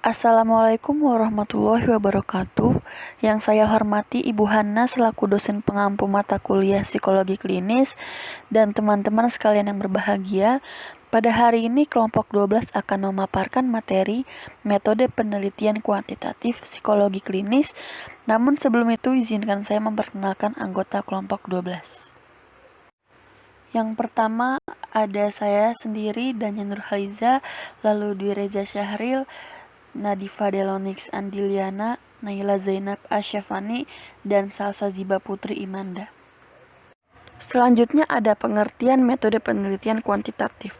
Assalamualaikum warahmatullahi wabarakatuh. Yang saya hormati Ibu Hana selaku dosen pengampu mata kuliah psikologi klinis dan teman-teman sekalian yang berbahagia. Pada hari ini kelompok 12 akan memaparkan materi metode penelitian kuantitatif psikologi klinis. Namun sebelum itu izinkan saya memperkenalkan anggota kelompok 12. Yang pertama ada saya sendiri, Danya Nurhaliza, lalu Dwi Reza Syahril, Nadifa Delonix Andiliana, Naila Zainab Asyafani, dan Salsa Ziba Putri Imanda. Selanjutnya ada pengertian metode penelitian kuantitatif.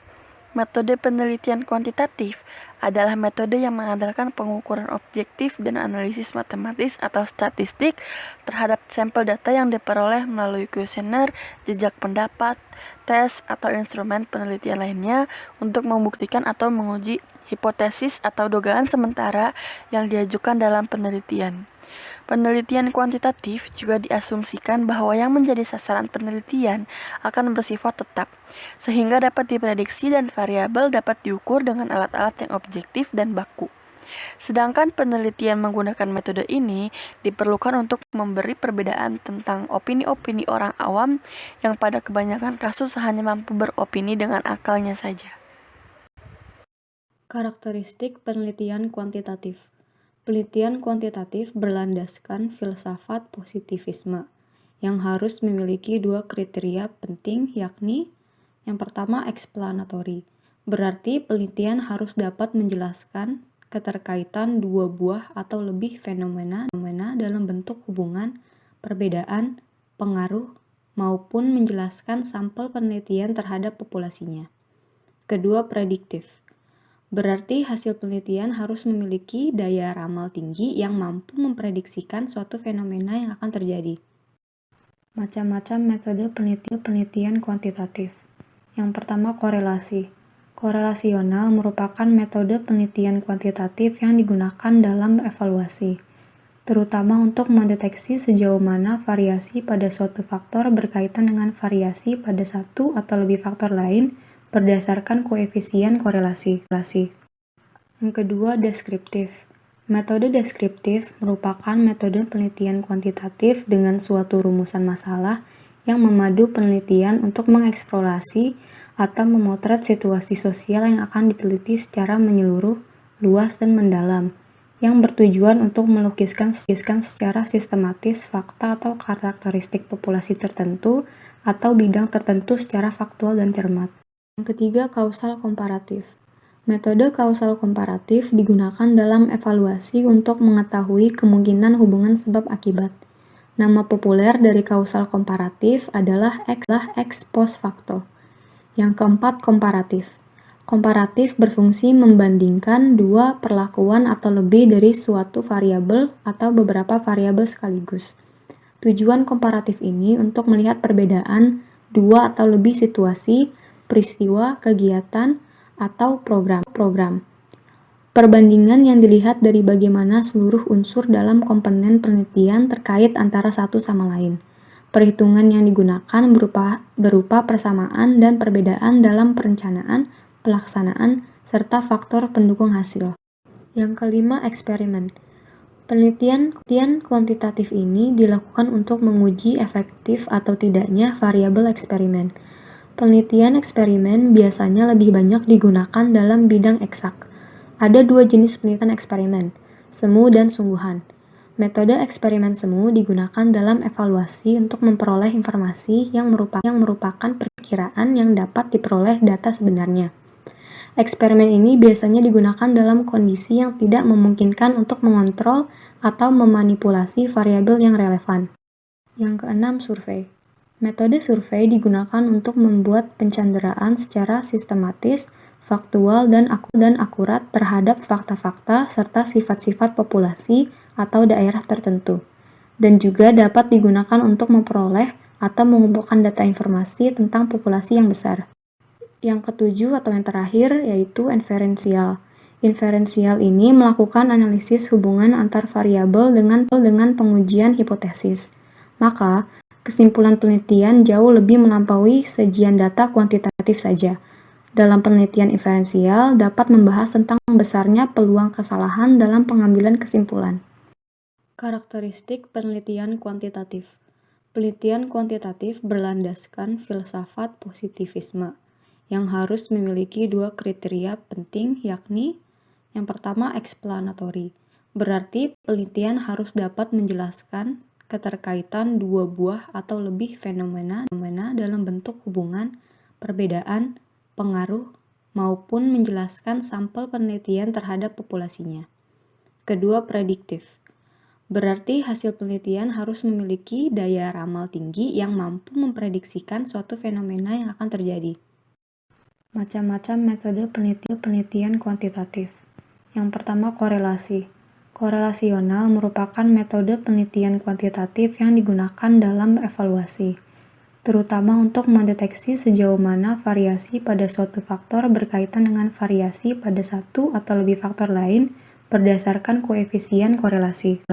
Metode penelitian kuantitatif adalah metode yang mengandalkan pengukuran objektif dan analisis matematis atau statistik terhadap sampel data yang diperoleh melalui kuesioner, jejak pendapat, tes, atau instrumen penelitian lainnya untuk membuktikan atau menguji hipotesis atau dugaan sementara yang diajukan dalam penelitian. Penelitian kuantitatif juga diasumsikan bahwa yang menjadi sasaran penelitian akan bersifat tetap, sehingga dapat diprediksi dan variabel dapat diukur dengan alat-alat yang objektif dan baku. Sedangkan penelitian menggunakan metode ini diperlukan untuk memberi perbedaan tentang opini-opini orang awam yang pada kebanyakan kasus hanya mampu beropini dengan akalnya saja. Karakteristik penelitian kuantitatif. Penelitian kuantitatif berlandaskan filsafat positivisme yang harus memiliki dua kriteria penting, yakni yang pertama explanatory, berarti penelitian harus dapat menjelaskan keterkaitan dua buah atau lebih fenomena dalam bentuk hubungan, perbedaan, pengaruh, maupun menjelaskan sampel penelitian terhadap populasinya. Kedua, prediktif. Berarti hasil penelitian harus memiliki daya ramal tinggi yang mampu memprediksikan suatu fenomena yang akan terjadi. Macam-macam metode penelitian kuantitatif. Yang pertama, korelasi. Korelasional merupakan metode penelitian kuantitatif yang digunakan dalam evaluasi, terutama untuk mendeteksi sejauh mana variasi pada suatu faktor berkaitan dengan variasi pada satu atau lebih faktor lain berdasarkan koefisien korelasi. Yang kedua, deskriptif. Metode deskriptif merupakan metode penelitian kuantitatif dengan suatu rumusan masalah yang memadu penelitian untuk mengeksplorasi atau memotret situasi sosial yang akan diteliti secara menyeluruh, luas, dan mendalam, yang bertujuan untuk melukiskan secara sistematis fakta atau karakteristik populasi tertentu atau bidang tertentu secara faktual dan cermat. Yang ketiga, kausal komparatif. Metode kausal komparatif digunakan dalam evaluasi untuk mengetahui kemungkinan hubungan sebab akibat. Nama populer dari kausal komparatif adalah ex post facto. Yang keempat, komparatif. Komparatif berfungsi membandingkan dua perlakuan atau lebih dari suatu variabel atau beberapa variabel sekaligus. Tujuan komparatif ini untuk melihat perbedaan dua atau lebih situasi, peristiwa, kegiatan, atau program. Perbandingan yang dilihat dari bagaimana seluruh unsur dalam komponen penelitian terkait antara satu sama lain. Perhitungan yang digunakan berupa persamaan dan perbedaan dalam perencanaan, pelaksanaan, serta faktor pendukung hasil. Yang kelima, eksperimen. Penelitian kuantitatif ini dilakukan untuk menguji efektif atau tidaknya variabel eksperimen. Penelitian eksperimen biasanya lebih banyak digunakan dalam bidang eksak. Ada dua jenis penelitian eksperimen, semu dan sungguhan. Metode eksperimen semu digunakan dalam evaluasi untuk memperoleh informasi yang merupakan perkiraan yang dapat diperoleh data sebenarnya. Eksperimen ini biasanya digunakan dalam kondisi yang tidak memungkinkan untuk mengontrol atau memanipulasi variabel yang relevan. Yang keenam, survei. Metode survei digunakan untuk membuat pencanderaan secara sistematis, faktual, dan akurat terhadap fakta-fakta serta sifat-sifat populasi atau daerah tertentu, dan juga dapat digunakan untuk memperoleh atau mengumpulkan data informasi tentang populasi yang besar. Yang ketujuh atau yang terakhir yaitu inferensial. Inferensial ini melakukan analisis hubungan antar variabel dengan pengujian hipotesis. Maka, kesimpulan penelitian jauh lebih melampaui sajian data kuantitatif saja. Dalam penelitian inferensial dapat membahas tentang besarnya peluang kesalahan dalam pengambilan kesimpulan. Karakteristik penelitian kuantitatif. Penelitian kuantitatif berlandaskan filsafat positivisme yang harus memiliki dua kriteria penting, yakni yang pertama explanatory, berarti penelitian harus dapat menjelaskan keterkaitan dua buah atau lebih fenomena dalam bentuk hubungan, perbedaan, pengaruh, maupun menjelaskan sampel penelitian terhadap populasinya. Kedua, prediktif. Berarti hasil penelitian harus memiliki daya ramal tinggi yang mampu memprediksikan suatu fenomena yang akan terjadi. Macam-macam metode penelitian kuantitatif. Yang pertama, korelasi. Korelasional merupakan metode penelitian kuantitatif yang digunakan dalam evaluasi, terutama untuk mendeteksi sejauh mana variasi pada suatu faktor berkaitan dengan variasi pada satu atau lebih faktor lain berdasarkan koefisien korelasi.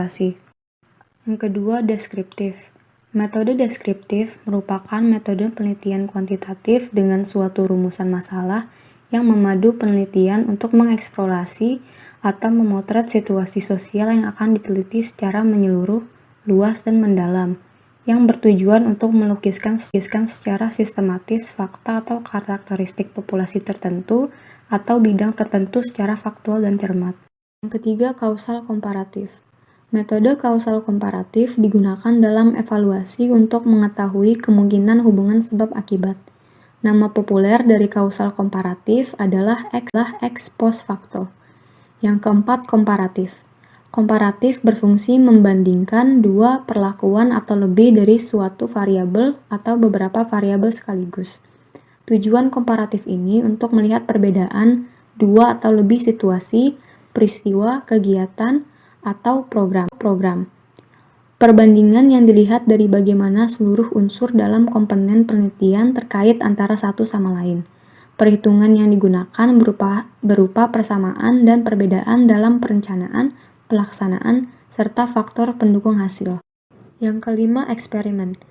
Yang kedua, deskriptif. Metode deskriptif merupakan metode penelitian kuantitatif dengan suatu rumusan masalah yang memadu penelitian untuk mengeksplorasi atau memotret situasi sosial yang akan diteliti secara menyeluruh, luas, dan mendalam, yang bertujuan untuk melukiskan secara sistematis fakta atau karakteristik populasi tertentu atau bidang tertentu secara faktual dan cermat. Yang ketiga, kausal komparatif. Metode kausal komparatif digunakan dalam evaluasi untuk mengetahui kemungkinan hubungan sebab akibat. Nama populer dari kausal komparatif adalah ex post facto. Yang keempat, komparatif. Komparatif berfungsi membandingkan dua perlakuan atau lebih dari suatu variabel atau beberapa variabel sekaligus. Tujuan komparatif ini untuk melihat perbedaan dua atau lebih situasi, peristiwa, kegiatan, atau program. Perbandingan yang dilihat dari bagaimana seluruh unsur dalam komponen penelitian terkait antara satu sama lain. Perhitungan yang digunakan berupa persamaan dan perbedaan dalam perencanaan, pelaksanaan, serta faktor pendukung hasil. Yang kelima, eksperimen.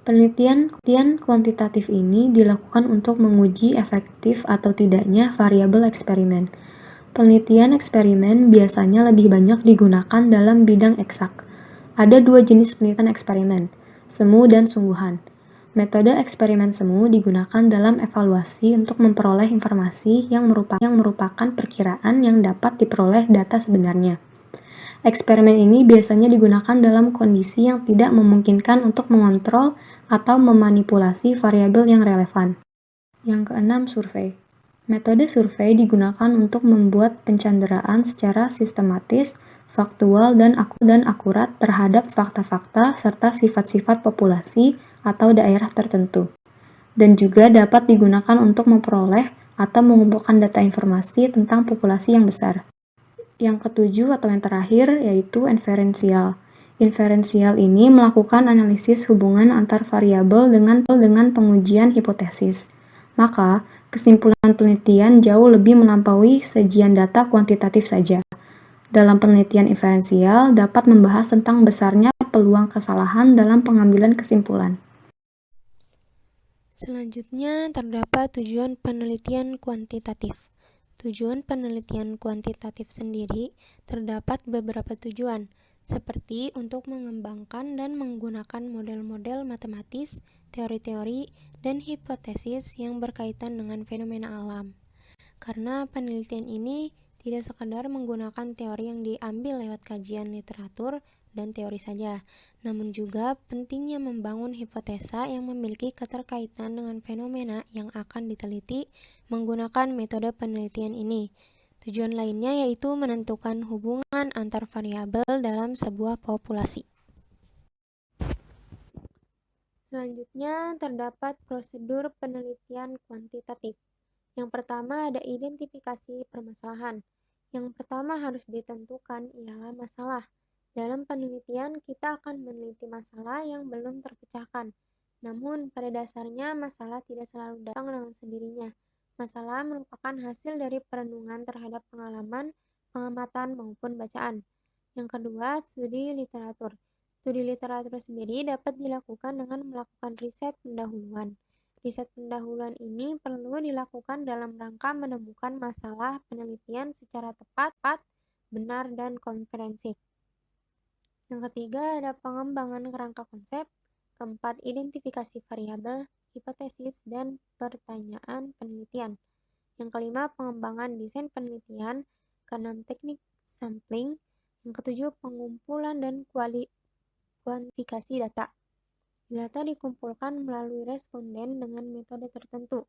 Penelitian kuantitatif ini dilakukan untuk menguji efektif atau tidaknya variabel eksperimen. Penelitian eksperimen biasanya lebih banyak digunakan dalam bidang eksak. Ada dua jenis penelitian eksperimen, semu dan sungguhan. Metode eksperimen semu digunakan dalam evaluasi untuk memperoleh informasi yang merupakan perkiraan yang dapat diperoleh data sebenarnya. Eksperimen ini biasanya digunakan dalam kondisi yang tidak memungkinkan untuk mengontrol atau memanipulasi variabel yang relevan. Yang keenam, survei. Metode survei digunakan untuk membuat pencanderaan secara sistematis, faktual, dan akurat terhadap fakta-fakta serta sifat-sifat populasi atau daerah tertentu, dan juga dapat digunakan untuk memperoleh atau mengumpulkan data informasi tentang populasi yang besar. Yang ketujuh atau yang terakhir yaitu inferensial. Inferensial ini melakukan analisis hubungan antar variabel dengan pengujian hipotesis. Maka, kesimpulan penelitian jauh lebih melampaui sajian data kuantitatif saja. Dalam penelitian inferensial dapat membahas tentang besarnya peluang kesalahan dalam pengambilan kesimpulan. Selanjutnya, terdapat tujuan penelitian kuantitatif. Tujuan penelitian kuantitatif sendiri terdapat beberapa tujuan, seperti untuk mengembangkan dan menggunakan model-model matematis, teori-teori, dan hipotesis yang berkaitan dengan fenomena alam. Karena penelitian ini tidak sekadar menggunakan teori yang diambil lewat kajian literatur dan teori saja, namun juga pentingnya membangun hipotesa yang memiliki keterkaitan dengan fenomena yang akan diteliti menggunakan metode penelitian ini. Tujuan lainnya yaitu menentukan hubungan antar variabel dalam sebuah populasi. Selanjutnya, terdapat prosedur penelitian kuantitatif. Yang pertama ada identifikasi permasalahan. Yang pertama harus ditentukan ialah masalah. Dalam penelitian, kita akan meneliti masalah yang belum terpecahkan. Namun, pada dasarnya masalah tidak selalu datang dengan sendirinya. Masalah merupakan hasil dari perenungan terhadap pengalaman, pengamatan, maupun bacaan. Yang kedua, studi literatur. Studi literatur sendiri dapat dilakukan dengan melakukan riset pendahuluan. Riset pendahuluan ini perlu dilakukan dalam rangka menemukan masalah penelitian secara tepat, benar, dan komprehensif. Yang ketiga ada pengembangan kerangka konsep. Keempat, identifikasi variabel, hipotesis, dan pertanyaan penelitian. Yang kelima, pengembangan desain penelitian. Keenam, teknik sampling. Yang ketujuh, pengumpulan dan kuantifikasi data. Data dikumpulkan melalui responden dengan metode tertentu.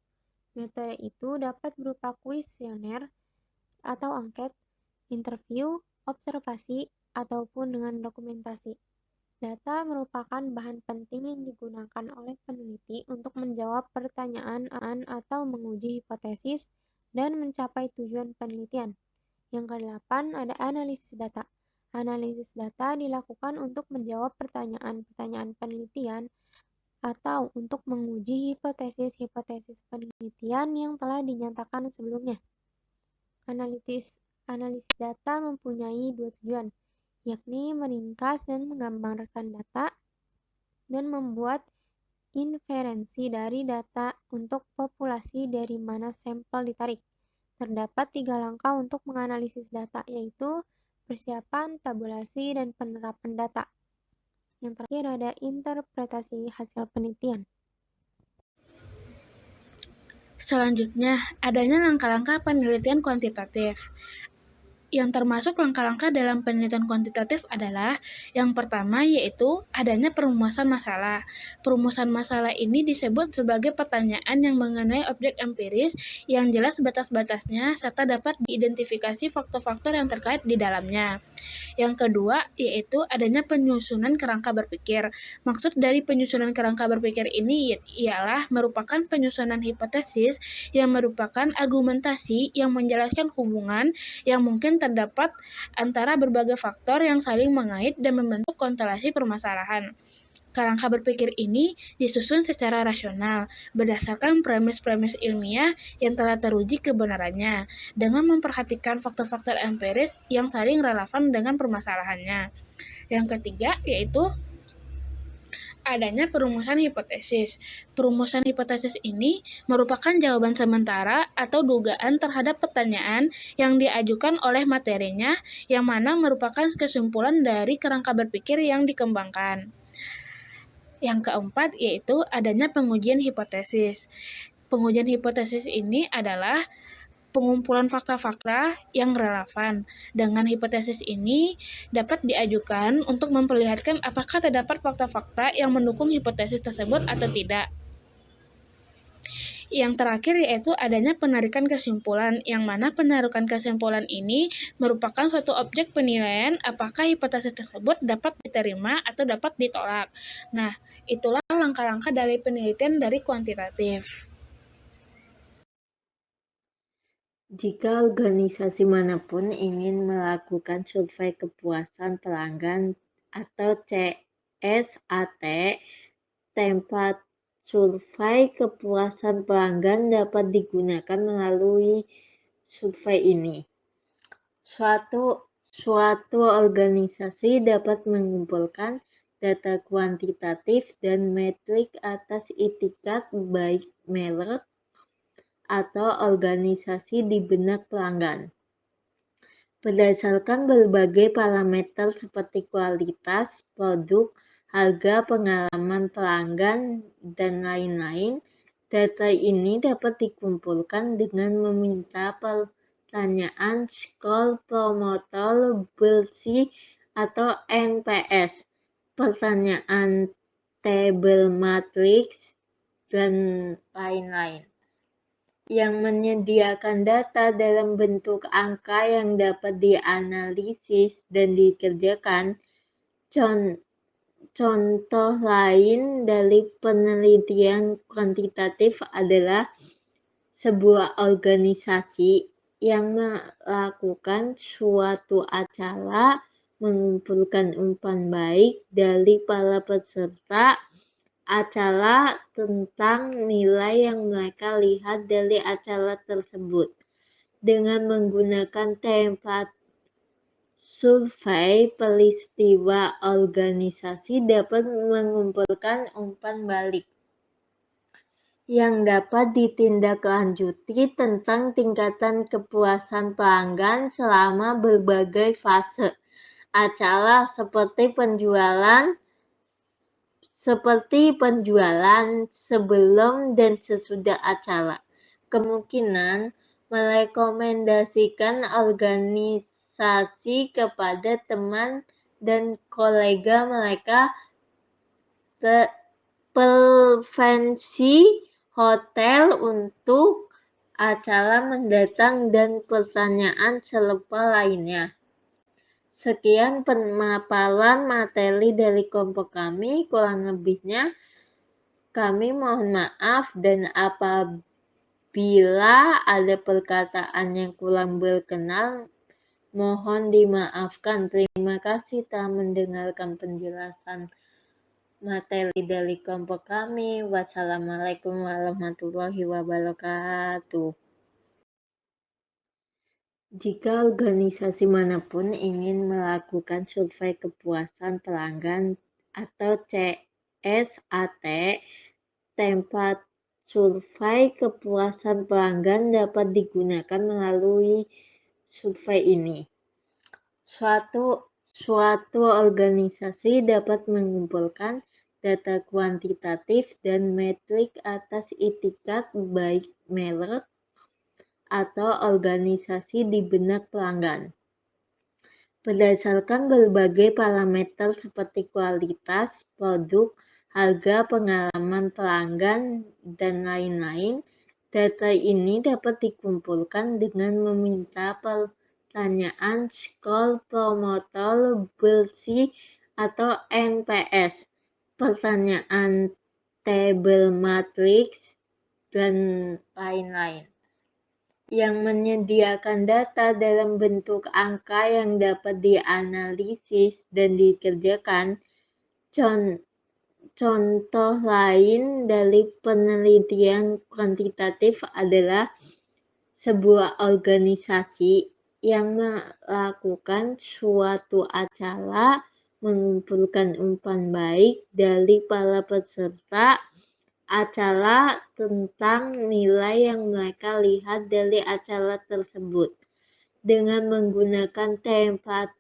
Metode itu dapat berupa kuesioner atau angket, interview, observasi, ataupun dengan dokumentasi. Data merupakan bahan penting yang digunakan oleh peneliti untuk menjawab pertanyaan atau menguji hipotesis dan mencapai tujuan penelitian. Yang kedelapan ada analisis data. Analisis data dilakukan untuk menjawab pertanyaan-pertanyaan penelitian atau untuk menguji hipotesis-hipotesis penelitian yang telah dinyatakan sebelumnya. Analisis data mempunyai dua tujuan, yakni meringkas dan menggambarkan data dan membuat inferensi dari data untuk populasi dari mana sampel ditarik. Terdapat 3 langkah untuk menganalisis data, yaitu persiapan, tabulasi, dan penerapan data. Yang terakhir ada interpretasi hasil penelitian. Selanjutnya, adanya langkah-langkah penelitian kuantitatif. Yang termasuk langkah-langkah dalam penelitian kuantitatif adalah yang pertama yaitu adanya perumusan masalah. Perumusan masalah ini disebut sebagai pertanyaan yang mengenai objek empiris yang jelas batas-batasnya serta dapat diidentifikasi faktor-faktor yang terkait di dalamnya. Yang kedua yaitu adanya penyusunan kerangka berpikir. Maksud dari penyusunan kerangka berpikir ini ialah merupakan penyusunan hipotesis yang merupakan argumentasi yang menjelaskan hubungan yang mungkin terdapat antara berbagai faktor yang saling mengait dan membentuk konstelasi permasalahan. Kerangka berpikir ini disusun secara rasional, berdasarkan premis-premis ilmiah yang telah teruji kebenarannya, dengan memperhatikan faktor-faktor empiris yang saling relevan dengan permasalahannya. Yang ketiga yaitu adanya perumusan hipotesis. Perumusan hipotesis ini merupakan jawaban sementara atau dugaan terhadap pertanyaan yang diajukan oleh materinya, yang mana merupakan kesimpulan dari kerangka berpikir yang dikembangkan. Yang keempat yaitu adanya pengujian hipotesis. Pengujian hipotesis ini adalah pengumpulan fakta-fakta yang relevan. Dengan hipotesis ini dapat diajukan untuk memperlihatkan apakah terdapat fakta-fakta yang mendukung hipotesis tersebut atau tidak. Yang terakhir yaitu adanya penarikan kesimpulan, yang mana penarikan kesimpulan ini merupakan suatu objek penilaian apakah hipotesis tersebut dapat diterima atau dapat ditolak. Nah, itulah langkah-langkah dari penelitian dari kuantitatif. Jika organisasi manapun ingin melakukan survei kepuasan pelanggan atau CSAT, template survei kepuasan pelanggan dapat digunakan melalui survei ini. Suatu organisasi dapat mengumpulkan data kuantitatif dan metrik atas itikat baik merek atau organisasi di benak pelanggan. Berdasarkan berbagai parameter seperti kualitas, produk, harga, pengalaman pelanggan, dan lain-lain, data ini dapat dikumpulkan dengan meminta pertanyaan skor promotor bersih atau NPS, pertanyaan tabel matriks, dan lain-lain, yang menyediakan data dalam bentuk angka yang dapat dianalisis dan dikerjakan. Contoh lain dari penelitian kuantitatif adalah sebuah organisasi yang melakukan suatu acara mengumpulkan umpan baik dari para peserta acara tentang nilai yang mereka lihat dari acara tersebut. Dengan menggunakan template survei, peristiwa organisasi dapat mengumpulkan umpan balik. yang dapat ditindaklanjuti tentang tingkatan kepuasan pelanggan selama berbagai fase acara seperti penjualan sebelum dan sesudah acara. Kemungkinan merekomendasikan organisasi kepada teman dan kolega mereka, preferensi hotel untuk acara mendatang dan pertanyaan serupa lainnya. Sekian pemaparan materi dari kelompok kami, kurang lebihnya kami mohon maaf dan apabila ada perkataan yang kurang berkenan, mohon dimaafkan. Terima kasih telah mendengarkan penjelasan materi dari kelompok kami. Wassalamualaikum warahmatullahi wabarakatuh. Jika organisasi manapun ingin melakukan survei kepuasan pelanggan atau CSAT, template survei kepuasan pelanggan dapat digunakan melalui survei ini. Suatu organisasi dapat mengumpulkan data kuantitatif dan metrik atas itikat baik merek atau organisasi di benak pelanggan. Berdasarkan berbagai parameter seperti kualitas, produk, harga, pengalaman pelanggan, dan lain-lain, data ini dapat dikumpulkan dengan meminta pertanyaan skor promotor bersih atau NPS, pertanyaan tabel matriks, dan lain-lain, yang menyediakan data dalam bentuk angka yang dapat dianalisis dan dikerjakan. Contoh lain dari penelitian kuantitatif adalah sebuah organisasi yang melakukan suatu acara mengumpulkan umpan baik dari para peserta acara tentang nilai yang mereka lihat dari acara tersebut. Dengan menggunakan template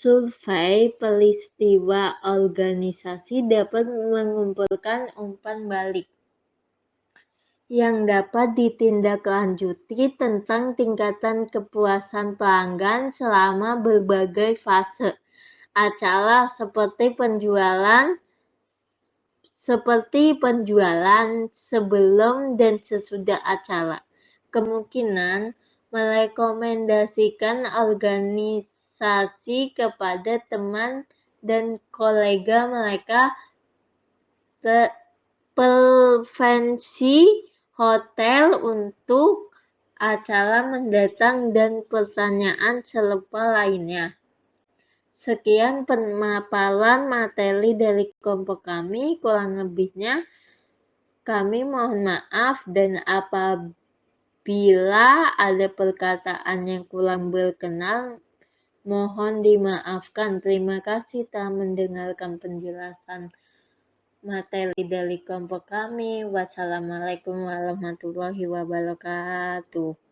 survei, peristiwa organisasi dapat mengumpulkan umpan balik yang dapat ditindaklanjuti tentang tingkatan kepuasan pelanggan selama berbagai fase acara seperti penjualan sebelum dan sesudah acara. Kemungkinan merekomendasikan organisasi kepada teman dan kolega mereka, preferensi hotel untuk acara mendatang dan pertanyaan serupa lainnya. Sekian pemaparan materi dari kelompok kami, kurang lebihnya kami mohon maaf dan apabila ada perkataan yang kurang berkenan, mohon dimaafkan. Terima kasih telah mendengarkan penjelasan materi dari kelompok kami. Wassalamualaikum warahmatullahi wabarakatuh.